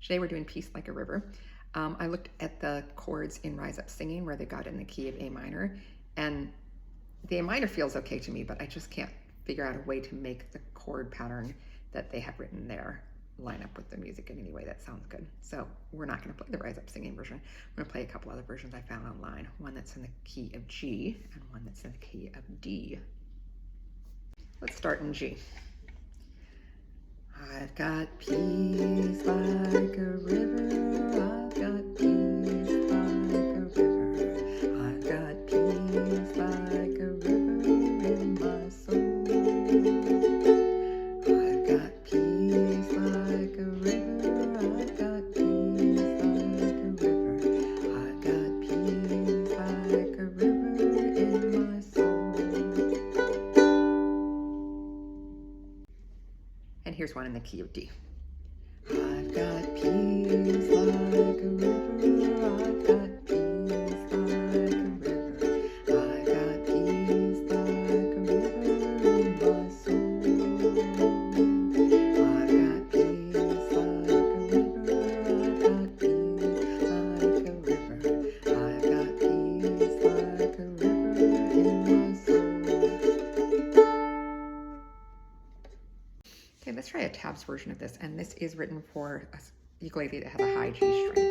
Today we're doing Peace Like a River. I looked at the chords in Rise Up Singing where they got in the key of A minor, and the A minor feels okay to me, but I just can't figure out a way to make the chord pattern that they have written there line up with the music in any way that sounds good. So we're not going to play the Rise Up Singing version. I'm going to play a couple other versions I found online, one that's in the key of G and one that's in the key of D. Let's start in G. I've got peace like a river, I've got peace like a river, I've got peace like a river in my soul. I've got peace like a river, I've got peace like a river, I've got peace like a river in my soul. And here's one in the key of D. I've got peace like a river, I've got peace like a river, I've got peace like a river in my soul. I've got peace like a river, I've got peace like a river, I've got peace like a river in my soul. Okay, let's try a tabs version of this, and this is written for a ukulele that has a high G string.